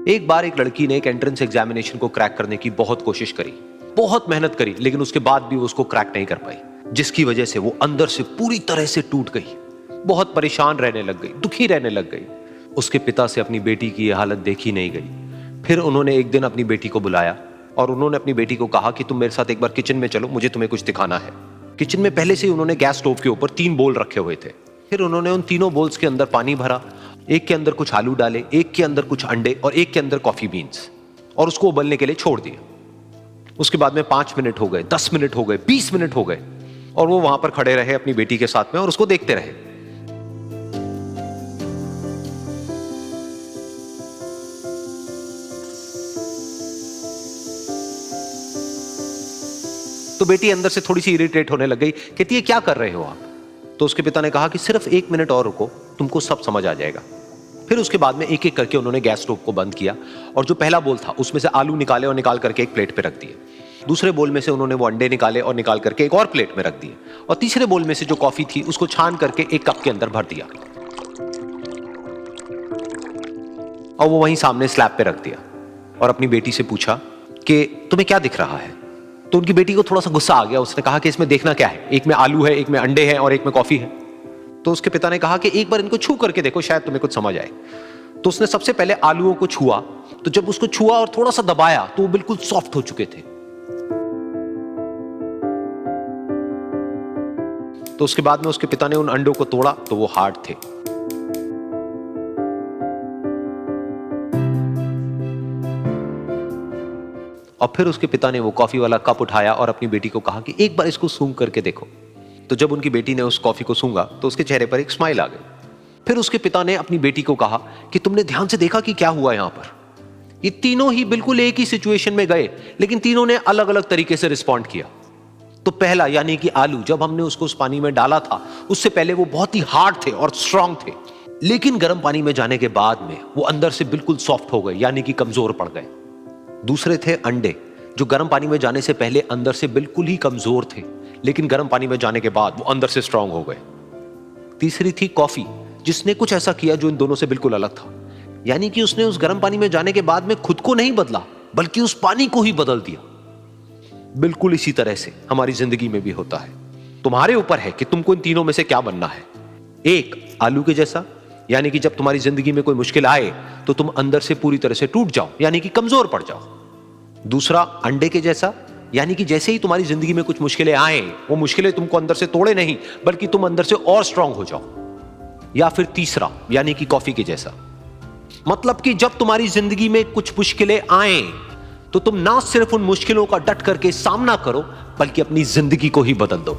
एक बार एक लड़की ने एक एंट्रेंस एग्जामिनेशन को क्रैक करने की बहुत कोशिश करी, बहुत मेहनत करी, लेकिन उसके बाद भी वो उसको क्रैक नहीं कर पाई, जिसकी वजह से वो अंदर से पूरी तरह से टूट गई, बहुत परेशान रहने लग गई, दुखी रहने लग गई। उसके पिता से अपनी बेटी की यह हालत देखी नहीं गई। फिर उन्होंने एक दिन अपनी बेटी को बुलाया और उन्होंने अपनी बेटी को कहा कि तुम मेरे साथ एक बार किचन में चलो, मुझे तुम्हें कुछ दिखाना है। किचन में पहले से ही उन्होंने गैस स्टोव के ऊपर 3 बोल रखे हुए थे। फिर उन्होंने उन तीनों बोल्स के अंदर पानी भरा, एक के अंदर कुछ आलू डाले, एक के अंदर कुछ अंडे और एक के अंदर कॉफी बीन्स, और उसको उबलने के लिए छोड़ दिया। उसके बाद में 5 मिनट हो गए, 10 मिनट हो गए, 20 मिनट हो गए, और वो वहां पर खड़े रहे अपनी बेटी के साथ में और उसको देखते रहे। तो बेटी अंदर से थोड़ी सी इरिटेट होने लग गई, कहती है क्या कर रहे हो आप? तो उसके पिता ने कहा कि सिर्फ 1 मिनट और रुको, तुमको सब समझ आ जाएगा। फिर उसके बाद में एक एक करके उन्होंने गैस स्टोव को बंद किया और जो पहला बोल था उसमें से आलू निकाले और निकाल करके एक प्लेट पे रख दिए। दूसरे बोल में से उन्होंने वो अंडे निकाले और निकाल करके एक और प्लेट में रख दिए, और तीसरे बोल में से जो कॉफी थी उसको छान करके एक कप के अंदर भर दिया और वो वहीं सामने स्लैब पे रख दिया और अपनी बेटी से पूछा कि तुम्हें क्या दिख रहा है? तो उनकी बेटी को थोड़ा सा गुस्सा आ गया। उसने कहा कि इसमें देखना क्या है, एक में आलू है, एक में अंडे हैं और एक में कॉफी है। तो उसके पिता ने कहा कि एक बार इनको छू करके देखो, शायद तुम्हें कुछ समझ आए। तो उसने सबसे पहले आलूओं को छुआ, तो जब उसको छुआ और थोड़ा सा दबाया तो वो बिल्कुल सॉफ्ट हो चुके थे। तो उसके बाद में उसके पिता ने उन अंडों को तोड़ा तो वो हार्ड थे। और फिर उसके पिता ने वो कॉफी वाला कप उठाया और अपनी बेटी को कहा कि एक बार इसको सूंघ करके देखो। तो जब उनकी बेटी ने उस कॉफी को सूंघा तो उसके चेहरे पर एक स्माइल आ गई। फिर उसके पिता ने अपनी बेटी को कहा कि तुमने ध्यान से देखा कि क्या हुआ यहां पर? ये तीनों ही बिल्कुल एक ही सिचुएशन में गए, लेकिन तीनों ने अलग अलग तरीके से रिस्पॉन्ड किया। तो पहला यानी कि आलू, जब हमने उसको उस पानी में डाला था उससे पहले वो बहुत ही हार्ड थे और स्ट्रांग थे, लेकिन गर्म पानी में जाने के बाद में वो अंदर से बिल्कुल सॉफ्ट हो गए, यानी कि कमजोर पड़ गए। दूसरे थे अंडे, जो गर्म पानी में जाने से पहले अंदर से बिल्कुल ही कमजोर थे, लेकिन गर्म पानी में जाने के बाद वो अंदर से स्ट्रांग हो गए। तीसरी थी कॉफी, जिसने कुछ ऐसा किया जो इन दोनों से बिल्कुल अलग था, यानी कि उसने उस गर्म पानी में जाने के बाद में खुद को नहीं बदला, बल्कि उस पानी को ही बदल दिया। बिल्कुल इसी तरह से हमारी जिंदगी में भी होता है। तुम्हारे ऊपर है कि तुमको इन तीनों में से क्या बनना है। एक, आलू के जैसा, यानी कि जब तुम्हारी जिंदगी में कोई मुश्किल आए तो तुम अंदर से पूरी तरह से टूट जाओ, यानी कि कमजोर पड़ जाओ। दूसरा, अंडे के जैसा, यानी कि जैसे ही तुम्हारी जिंदगी में कुछ मुश्किलें आए, वो मुश्किलें तुमको अंदर से तोड़े नहीं, बल्कि तुम अंदर से और स्ट्रांग हो जाओ। या फिर तीसरा, यानी कि कॉफी के जैसा, मतलब कि जब तुम्हारी जिंदगी में कुछ मुश्किलें आए तो तुम ना सिर्फ उन मुश्किलों का डट करके सामना करो, बल्कि अपनी जिंदगी को ही बदल दो।